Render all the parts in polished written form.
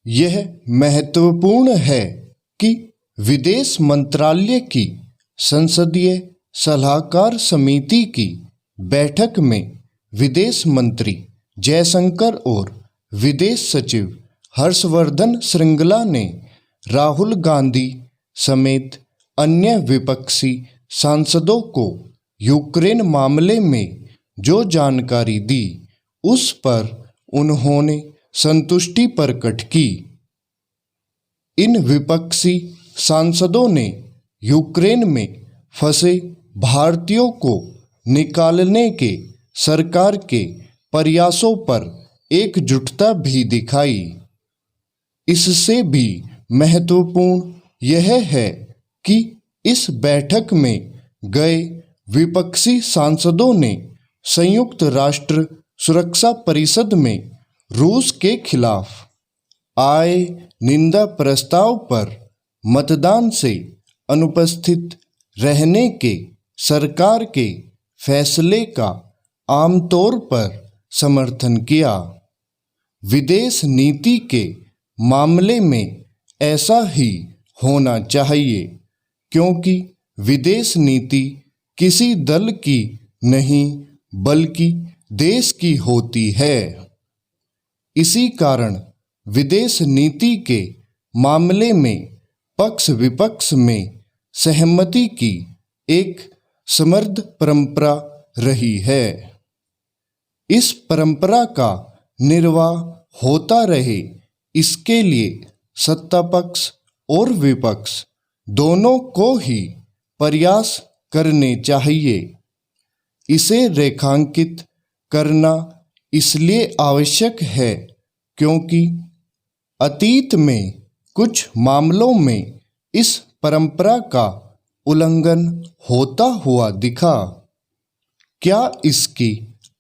यह महत्वपूर्ण है कि विदेश मंत्रालय की संसदीय सलाहकार समिति की बैठक में विदेश मंत्री जयशंकर और विदेश सचिव हर्षवर्धन श्रृंगला ने राहुल गांधी समेत अन्य विपक्षी सांसदों को यूक्रेन मामले में जो जानकारी दी उस पर उन्होंने संतुष्टि प्रकट की। इन विपक्षी सांसदों ने यूक्रेन में फंसे भारतीयों को निकालने के सरकार के प्रयासों पर एकजुटता भी दिखाई। इससे भी महत्वपूर्ण यह है कि इस बैठक में गए विपक्षी सांसदों ने संयुक्त राष्ट्र सुरक्षा परिषद में रूस के खिलाफ आए निंदा प्रस्ताव पर मतदान से अनुपस्थित रहने के सरकार के फैसले का आमतौर पर समर्थन किया। विदेश नीति के मामले में ऐसा ही होना चाहिए, क्योंकि विदेश नीति किसी दल की नहीं बल्कि देश की होती है। इसी कारण विदेश नीति के मामले में पक्ष विपक्ष में सहमति की एक समृद्ध परंपरा रही है। इस परंपरा का निर्वाह होता रहे, इसके लिए सत्ता पक्ष और विपक्ष दोनों को ही प्रयास करने चाहिए। इसे रेखांकित करना इसलिए आवश्यक है क्योंकि अतीत में कुछ मामलों में इस परंपरा का उल्लंघन होता हुआ दिखा। क्या इसकी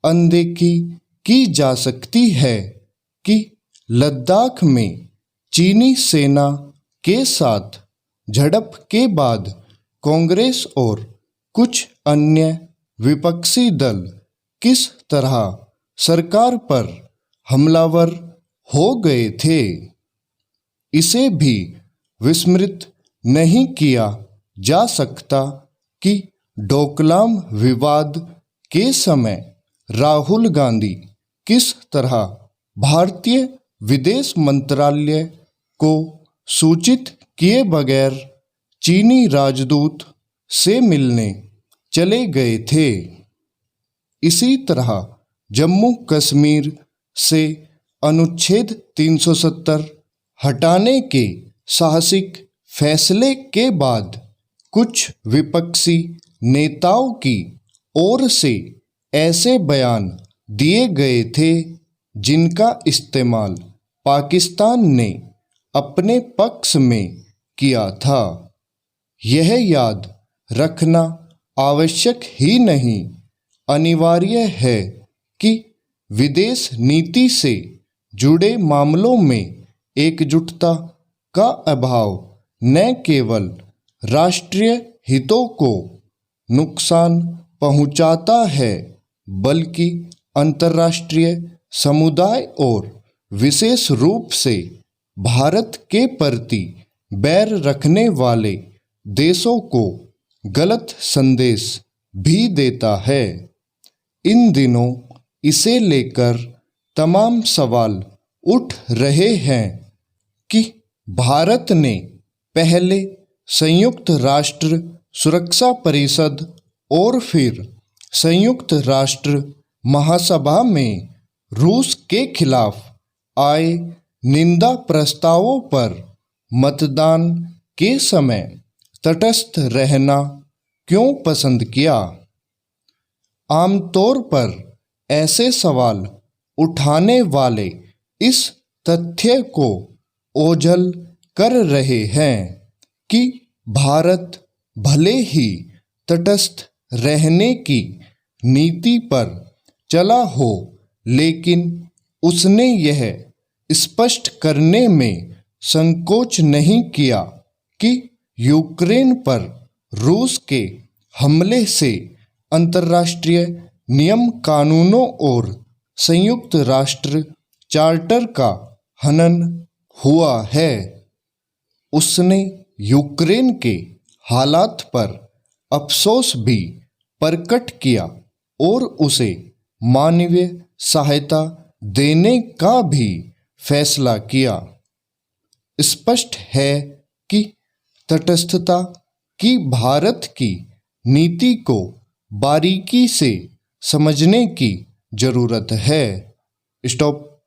अनदेखी की जा सकती है कि लद्दाख में चीनी सेना के साथ झड़प के बाद कांग्रेस और कुछ अन्य विपक्षी दल किस तरह सरकार पर हमलावर हो गए थे? इसे भी विस्मृत नहीं किया जा सकता कि डोकलाम विवाद के समय राहुल गांधी किस तरह भारतीय विदेश मंत्रालय को सूचित किए बगैर चीनी राजदूत से मिलने चले गए थे। इसी तरह जम्मू कश्मीर से अनुच्छेद 370 हटाने के साहसिक फैसले के बाद कुछ विपक्षी नेताओं की ओर से ऐसे बयान दिए गए थे जिनका इस्तेमाल पाकिस्तान ने अपने पक्ष में किया था। यह याद रखना आवश्यक ही नहीं, अनिवार्य है कि विदेश नीति से जुड़े मामलों में एकजुटता का अभाव न केवल राष्ट्रीय हितों को नुकसान पहुंचाता है, बल्कि अंतर्राष्ट्रीय समुदाय और विशेष रूप से भारत के प्रति बैर रखने वाले देशों को गलत संदेश भी देता है। इन दिनों इसे लेकर तमाम सवाल उठ रहे हैं कि भारत ने पहले संयुक्त राष्ट्र सुरक्षा परिषद और फिर संयुक्त राष्ट्र महासभा में रूस के खिलाफ आए निंदा प्रस्तावों पर मतदान के समय तटस्थ रहना क्यों पसंद किया? आमतौर पर ऐसे सवाल उठाने वाले इस तथ्य को ओझल कर रहे हैं कि भारत भले ही तटस्थ रहने की नीति पर चला हो, लेकिन उसने यह स्पष्ट करने में संकोच नहीं किया कि यूक्रेन पर रूस के हमले से अंतर्राष्ट्रीय नियम कानूनों और संयुक्त राष्ट्र चार्टर का हनन हुआ है। उसने यूक्रेन के हालात पर अफसोस भी प्रकट किया और उसे मानवीय सहायता देने का भी फैसला किया। स्पष्ट है कि तटस्थता की भारत की नीति को बारीकी से समझने की जरूरत है। स्टॉप।